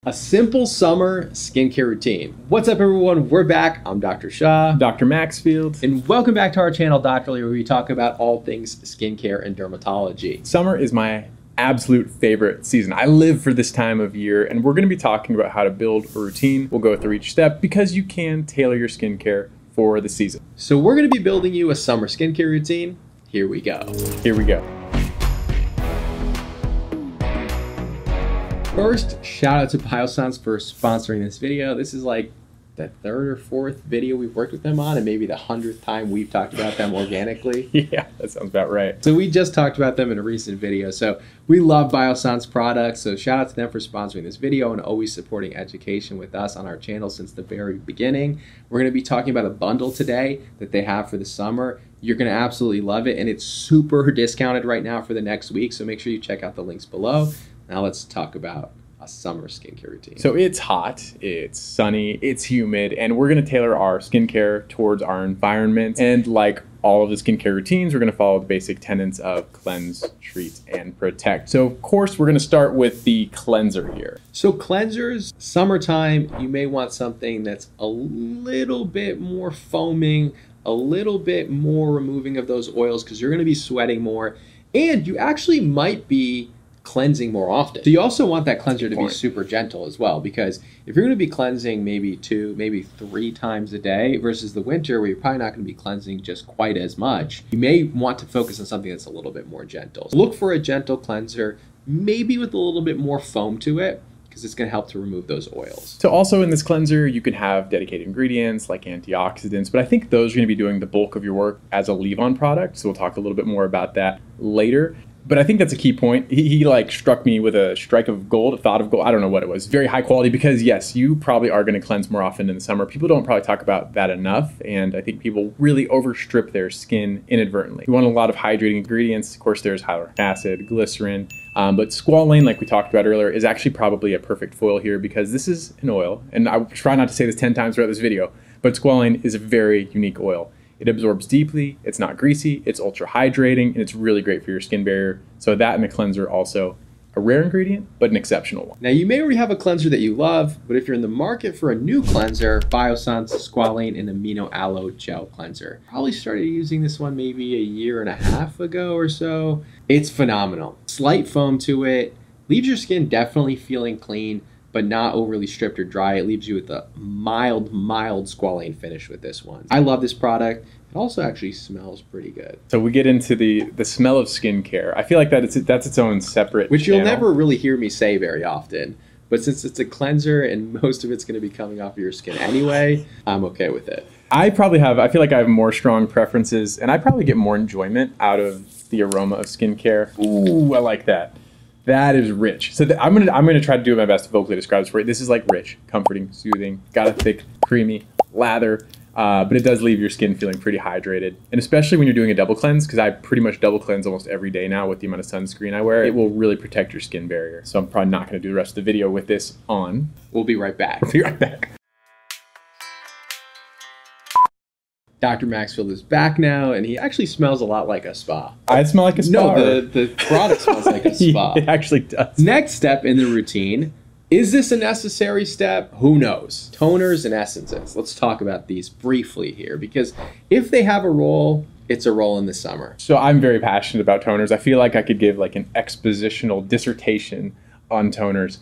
A simple summer skincare routine. What's up, everyone? We're back. I'm Dr. Shah. Dr. Maxfield. And welcome back to our channel, Doctorly, where we talk about all things skincare and dermatology. Summer is my absolute favorite season. I live for this time of year, and we're going to be talking about how to build a routine. We'll go through each step because you can tailor your skincare for the season. So we're going to be building you a summer skincare routine. Here we go. Here we go. First, shout out to Biossance for sponsoring this video. This is like the third or fourth video we've worked with them on, and maybe the 100th time we've talked about them organically. Yeah, that sounds about right. So we just talked about them in a recent video. So we love Biossance products. So shout out to them for sponsoring this video and always supporting education with us on our channel since the very beginning. We're going to be talking about a bundle today that they have for the summer. You're going to absolutely love it, and it's super discounted right now for the next week. So make sure you check out the links below. Now let's talk about a summer skincare routine. So it's hot, it's sunny, it's humid, and we're going to tailor our skincare towards our environment. And like all of the skincare routines, we're going to follow the basic tenets of cleanse, treat, and protect. So of course, we're going to start with the cleanser here. So cleansers, summertime, you may want something that's a little bit more foaming, a little bit more removing of those oils because you're going to be sweating more, and you actually might be cleansing more often. So you also want that cleanser to be super gentle as well, because if you're going to be cleansing maybe 2, maybe 3 times a day versus the winter where you're probably not going to be cleansing just quite as much, you may want to focus on something that's a little bit more gentle. So look for a gentle cleanser, maybe with a little bit more foam to it, because it's going to help to remove those oils. So also in this cleanser, you can have dedicated ingredients like antioxidants, but I think those are going to be doing the bulk of your work as a leave-on product. So we'll talk a little bit more about that later. But I think that's a key point. He like struck me with a strike of gold, a thought of gold. I don't know what it was. Very high quality, because yes, you probably are going to cleanse more often in the summer. People don't probably talk about that enough. And I think people really overstrip their skin inadvertently. You want a lot of hydrating ingredients. Of course, there's hyaluronic acid, glycerin, but squalane, like we talked about earlier, is actually probably a perfect foil here because this is an oil. And I try not to say this 10 times throughout this video, but squalane is a very unique oil. It absorbs deeply, it's not greasy, it's ultra hydrating, and it's really great for your skin barrier. So that and a cleanser also a rare ingredient, but an exceptional one. Now you may already have a cleanser that you love, but if you're in the market for a new cleanser, Biossance Squalane and Amino Aloe Gel Cleanser. Probably started using this one maybe a 1.5 years ago or so. It's phenomenal. Slight foam to it, leaves your skin definitely feeling clean, but not overly stripped or dry. It leaves you with a mild squalane finish with this one. I love this product. It also actually smells pretty good. So we get into the smell of skincare. I feel like that's its own separate Which you'll channel. never really hear me say very often. But since it's a cleanser and most of it's going to be coming off of your skin anyway, I'm okay with it. I feel like I have more strong preferences, and I probably get more enjoyment out of the aroma of skincare. Ooh, I like that. That is rich. So I'm gonna try to do my best to vocally describe this for you. This is like rich, comforting, soothing, got a thick, creamy lather, but it does leave your skin feeling pretty hydrated. And especially when you're doing a double cleanse, because I pretty much double cleanse almost every day now with the amount of sunscreen I wear, it will really protect your skin barrier. So I'm probably not gonna do the rest of the video with this on. We'll be right back. We'll be right back. Dr. Maxfield is back now, and he actually smells a lot like a spa. I smell like a spa. No, the product smells like a spa. It actually does. Next step in the routine. Is this a necessary step? Who knows? Toners and essences. Let's talk about these briefly here, because if they have a role, it's a role in the summer. So I'm very passionate about toners. I feel like I could give like an expositional dissertation on toners.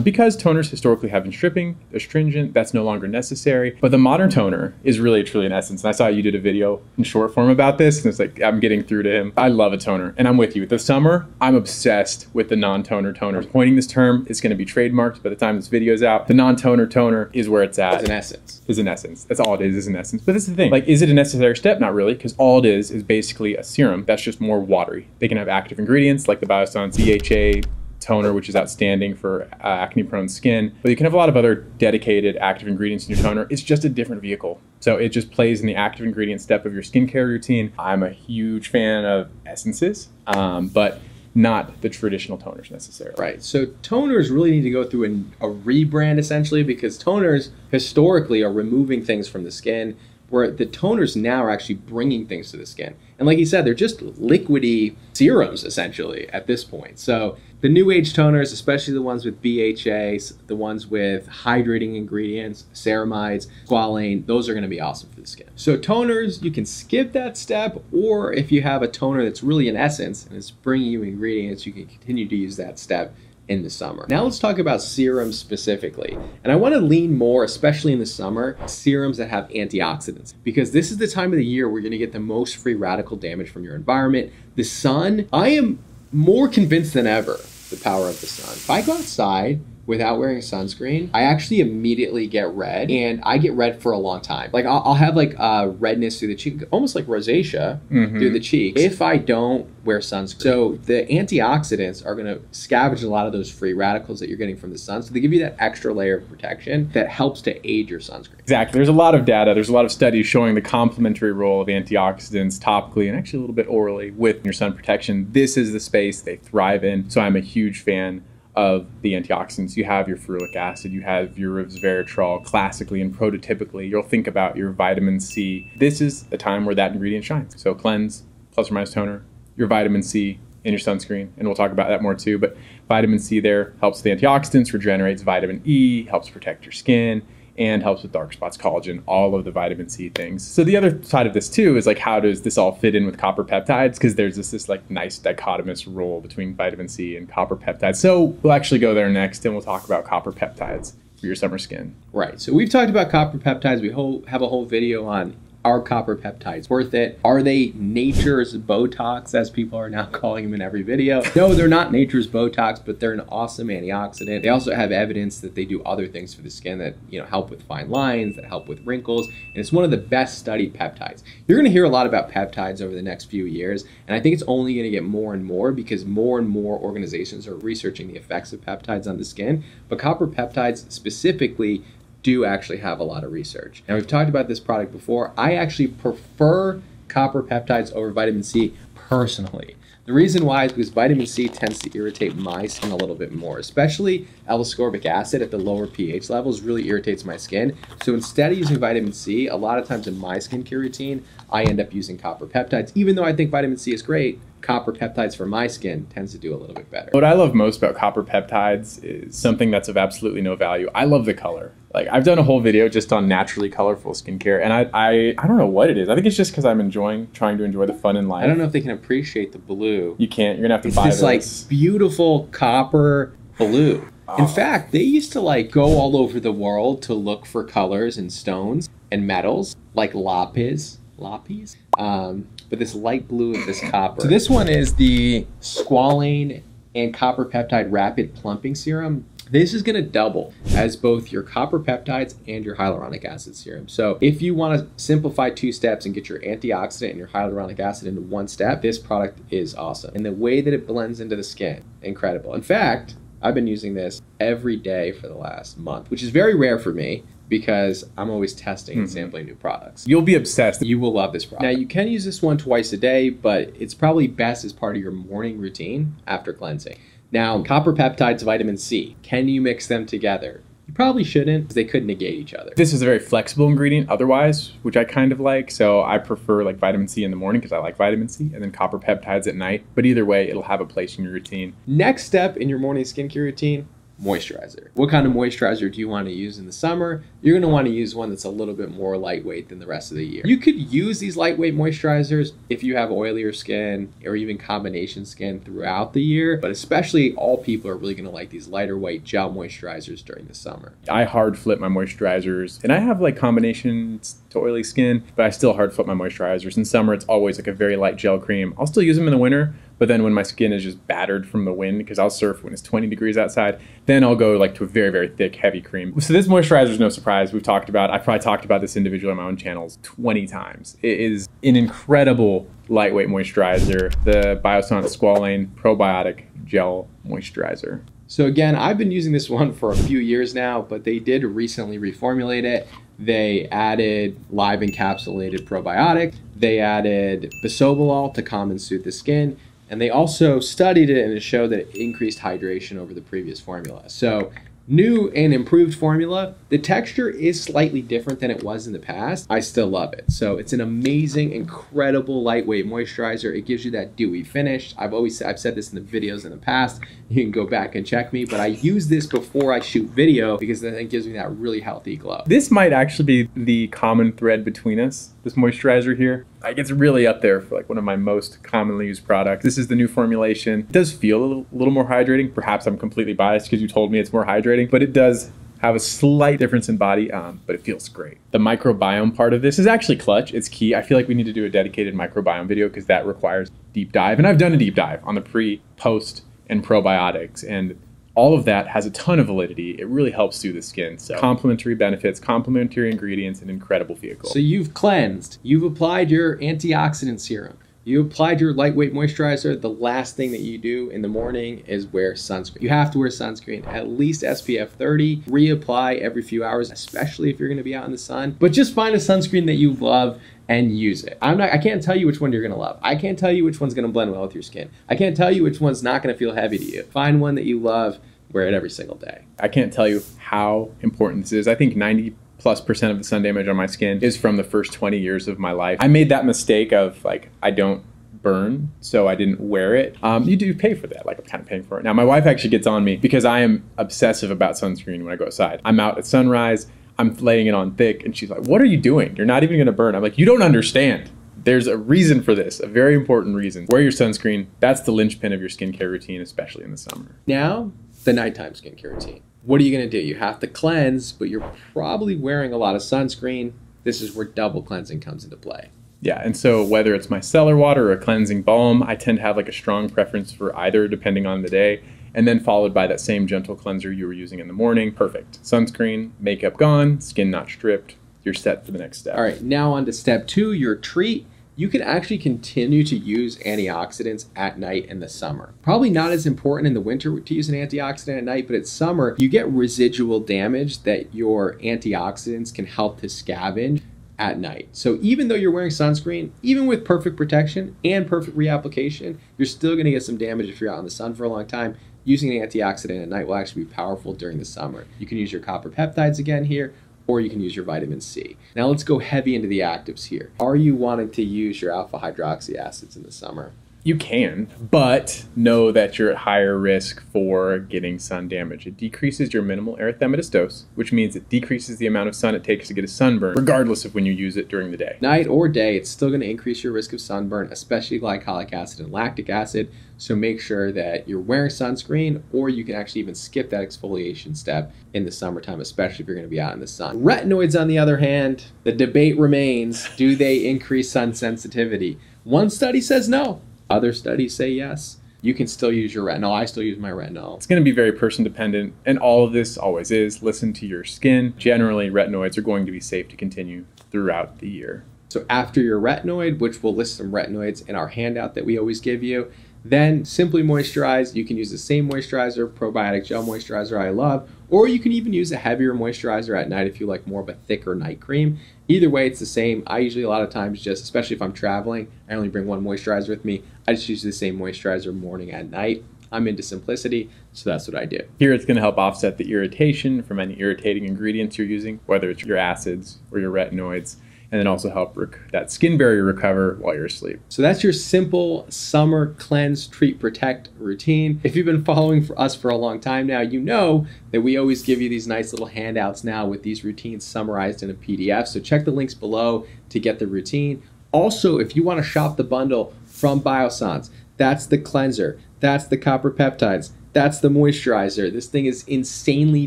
Because toners historically have been stripping, astringent, that's no longer necessary. But the modern toner is really truly an essence. And I saw you did a video in short form about this, and it's like, I'm getting through to him. I love a toner, and I'm with you. This summer, I'm obsessed with the non-toner toners. Coining this term, it's gonna be trademarked by the time this video's out. The non-toner toner is where it's at. It's an essence. Is an essence. That's all it is an essence. But that's the thing. Like, is it a necessary step? Not really, because all it is basically a serum that's just more watery. They can have active ingredients like the Biossance DHA toner, which is outstanding for acne-prone skin. But you can have a lot of other dedicated active ingredients in your toner. It's just a different vehicle. So it just plays in the active ingredient step of your skincare routine. I'm a huge fan of essences, but not the traditional toners necessarily. Right. So toners really need to go through a rebrand essentially, because toners historically are removing things from the skin, where the toners now are actually bringing things to the skin. And like you said, they're just liquidy serums essentially at this point. So The new age toners, especially the ones with BHAs, the ones with hydrating ingredients, ceramides, squalane, those are going to be awesome for the skin. So toners, you can skip that step, or if you have a toner that's really an essence and it's bringing you ingredients, you can continue to use that step in the summer. Now let's talk about serums specifically. And I want to lean more, especially in the summer, serums that have antioxidants, because this is the time of the year where you're going to get the most free radical damage from your environment. The sun, I am more convinced than ever the power of the sun. If I go outside without wearing sunscreen, I actually immediately get red, and I get red for a long time. Like I'll have like redness through the cheek, almost like rosacea through the cheeks if I don't wear sunscreen. So the antioxidants are gonna scavenge a lot of those free radicals that you're getting from the sun. So they give you that extra layer of protection that helps to aid your sunscreen. Exactly. There's a lot of data, there's a lot of studies showing the complementary role of antioxidants topically and actually a little bit orally with your sun protection. This is the space they thrive in. So I'm a huge fan of the antioxidants. You have your ferulic acid, you have your resveratrol. Classically and prototypically, you'll think about your vitamin C. This is a time where that ingredient shines. So cleanse, plus or minus toner, your vitamin C in your sunscreen, and we'll talk about that more too, but vitamin C there helps the antioxidants, regenerates vitamin E, helps protect your skin, and helps with dark spots, collagen, all of the vitamin C things. So the other side of this too is like, how does this all fit in with copper peptides? Because there's this like nice dichotomous role between vitamin C and copper peptides. So we'll actually go there next, and we'll talk about copper peptides for your summer skin. Right, so we've talked about copper peptides. We have a whole video on, are copper peptides worth it? Are they nature's Botox, as people are now calling them in every video? No, they're not nature's Botox, but they're an awesome antioxidant. They also have evidence that they do other things for the skin that, you know, help with fine lines, that help with wrinkles, and it's one of the best studied peptides. You're gonna hear a lot about peptides over the next few years, and I think it's only gonna get more and more because more and more organizations are researching the effects of peptides on the skin, but copper peptides specifically do actually have a lot of research. Now, we've talked about this product before. I actually prefer copper peptides over vitamin C personally. The reason why is because vitamin C tends to irritate my skin a little bit more, especially L-ascorbic acid at the lower pH levels really irritates my skin. So instead of using vitamin C, a lot of times in my skincare routine, I end up using copper peptides. Even though I think vitamin C is great, copper peptides for my skin tends to do a little bit better. What I love most about copper peptides is something that's of absolutely no value. I love the color. Like, I've done a whole video just on naturally colorful skincare, and I don't know what it is. I think it's just because I'm trying to enjoy the fun in life. I don't know if they can appreciate the blue. You can't. You're gonna have to buy this. It's this like beautiful copper blue. In fact, they used to like go all over the world to look for colors and stones and metals like lapis. But this light blue of this copper. So this one is the squalane and copper peptide rapid plumping serum. This is going to double as both your copper peptides and your hyaluronic acid serum. So if you want to simplify 2 steps and get your antioxidant and your hyaluronic acid into 1 step, this product is awesome. And the way that it blends into the skin, incredible. In fact, I've been using this every day for the last month, which is very rare for me because I'm always testing and sampling new products. You'll be obsessed. You will love this product. Now, you can use this one twice a day, but it's probably best as part of your morning routine after cleansing. Now, copper peptides, vitamin C, can you mix them together? You probably shouldn't because they could negate each other. This is a very flexible ingredient otherwise, which I kind of like. So I prefer like vitamin C in the morning because I like vitamin C, and then copper peptides at night. But either way, it'll have a place in your routine. Next step in your morning skincare routine, moisturizer. What kind of moisturizer do you want to use in the summer? You're going to want to use one that's a little bit more lightweight than the rest of the year. You could use these lightweight moisturizers if you have oilier skin or even combination skin throughout the year, but especially all people are really going to like these lighter weight gel moisturizers during the summer. I hard flip my moisturizers, and I have like combinations to oily skin, but I still hard flip my moisturizers. In summer, it's always like a very light gel cream. I'll still use them in the winter, but then when my skin is just battered from the wind, because I'll surf when it's 20 degrees outside, then I'll go like to a very, very thick, heavy cream. So this moisturizer is no surprise. I've probably talked about this individually on my own channels 20 times. It is an incredible lightweight moisturizer, the Biossance Squalane Probiotic Gel Moisturizer. So again, I've been using this one for a few years now, but they did recently reformulate it. They added live encapsulated probiotic. They added bisobolol to calm and soothe the skin. And they also studied it, and it showed that it increased hydration over the previous formula. So New and improved formula. The texture is slightly different than it was in the past. I still love it. So it's an amazing, incredible lightweight moisturizer. It gives you that dewy finish. I've said this in the videos in the past. You can go back and check me, but I use this before I shoot video because then it gives me that really healthy glow. This might actually be the common thread between us, this moisturizer here. Like, it's really up there for like one of my most commonly used products. This is the new formulation. It does feel a little more hydrating. Perhaps I'm completely biased because you told me it's more hydrating, but it does have a slight difference in body, but it feels great. The microbiome part of this is actually clutch. It's key. I feel like we need to do a dedicated microbiome video because that requires deep dive. And I've done a deep dive on the pre, post, and probiotics. And all of that has a ton of validity. It really helps through the skin. So complementary benefits, complementary ingredients, an incredible vehicle. So you've cleansed, you've applied your antioxidant serum, you applied your lightweight moisturizer. The last thing that you do in the morning is wear sunscreen. You have to wear sunscreen, at least SPF 30. Reapply every few hours, especially if you're gonna be out in the sun. But just find a sunscreen that you love and use it. I can't tell you which one you're gonna love. I can't tell you which one's gonna blend well with your skin. I can't tell you which one's not gonna feel heavy to you. Find one that you love, wear it every single day. I can't tell you how important this is. I think 90+% of the sun damage on my skin is from the first 20 years of my life. I made that mistake of like, I don't burn, so I didn't wear it. You do pay for that. Like, I'm kind of paying for it. Now, my wife actually gets on me because I am obsessive about sunscreen when I go outside. I'm out at sunrise, I'm laying it on thick, and she's like, what are you doing? You're not even gonna burn. I'm like, you don't understand. There's a reason for this, a very important reason. Wear your sunscreen. That's the linchpin of your skincare routine, especially in the summer. Now, the nighttime skincare routine. What are you gonna do? You have to cleanse, but you're probably wearing a lot of sunscreen. This is where double cleansing comes into play. Yeah, and so whether it's micellar water or a cleansing balm, I tend to have like a strong preference for either depending on the day, and then followed by that same gentle cleanser you were using in the morning. Perfect. Sunscreen, makeup gone, skin not stripped, you're set for the next step. All right, now on to step 2, your treat. You can actually continue to use antioxidants at night in the summer. Probably not as important in the winter to use an antioxidant at night, but it's summer, you get residual damage that your antioxidants can help to scavenge at night. So even though you're wearing sunscreen, even with perfect protection and perfect reapplication, you're still gonna get some damage if you're out in the sun for a long time. Using an antioxidant at night will actually be powerful during the summer. You can use your copper peptides again here, or you can use your vitamin C. Now let's go heavy into the actives here. Are you wanting to use your alpha hydroxy acids in the summer? You can, but know that you're at higher risk for getting sun damage. It decreases your minimal erythematous dose, which means it decreases the amount of sun it takes to get a sunburn, regardless of when you use it during the day. Night or day, it's still gonna increase your risk of sunburn, especially glycolic acid and lactic acid. So make sure that you're wearing sunscreen, or you can actually even skip that exfoliation step in the summertime, especially if you're gonna be out in the sun. Retinoids, on the other hand, the debate remains, do they increase sun sensitivity? One study says no. Other studies say yes. You can still use your retinol. I still use my retinol. It's going to be very person dependent, and all of this always is. Listen to your skin. Generally, retinoids are going to be safe to continue throughout the year. So after your retinoid, which we'll list some retinoids in our handout that we always give you, then simply moisturize. You can use the same moisturizer, probiotic gel moisturizer I love, or you can even use a heavier moisturizer at night if you like more of a thicker night cream. Either way, it's the same. I usually a lot of times just, especially if I'm traveling, I only bring one moisturizer with me. I just use the same moisturizer morning and night. I'm into simplicity, so that's what I do. Here it's going to help offset the irritation from any irritating ingredients you're using, whether it's your acids or your retinoids, and then also help that skin barrier recover while you're asleep. So that's your simple summer cleanse, treat, protect routine. If you've been following us for a long time now, you know that we always give you these nice little handouts now with these routines summarized in a PDF. So check the links below to get the routine. Also, if you want to shop the bundle from Biossance, that's the cleanser, that's the copper peptides, that's the moisturizer. This thing is insanely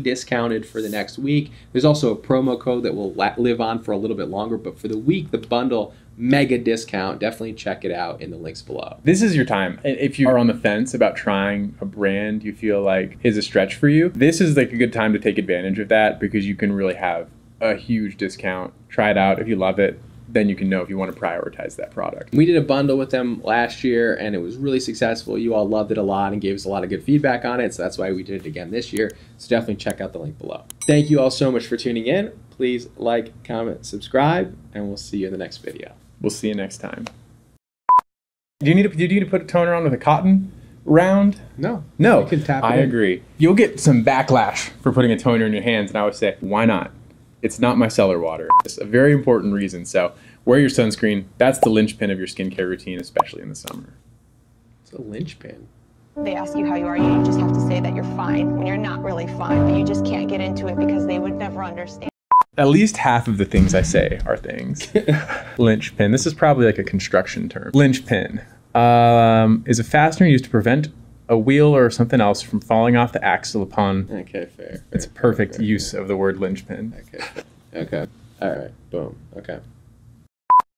discounted for the next week. There's also a promo code that will live on for a little bit longer, but for the week, the bundle, mega discount. Definitely check it out in the links below. This is your time. If you are on the fence about trying a brand you feel like is a stretch for you, this is like a good time to take advantage of that because you can really have a huge discount. Try it out. If you love it, then you can know if you want to prioritize that product. We did a bundle with them last year and it was really successful. You all loved it a lot and gave us a lot of good feedback on it. So that's why we did it again this year. So definitely check out the link below. Thank you all so much for tuning in. Please like, comment, subscribe, and we'll see you in the next video. We'll see you next time. Do you need to put a toner on with a cotton? round? No. No, You can tap it I in. agree. You'll get some backlash for putting a toner in your hands, and I would say, why not? It's not micellar water. It's a very important reason. So wear your sunscreen. That's the linchpin of your skincare routine, especially in the summer. It's a linchpin. They ask you how you are, you just have to say that you're fine when you're not really fine, but you just can't get into it because they would never understand. At least half of the things I say are things. Linchpin. This is probably like a construction term. Linchpin is a fastener used to prevent a wheel or something else from falling off the axle upon. Okay, fair. It's a perfect use of the word linchpin. Okay. Okay. All right. Boom. Okay.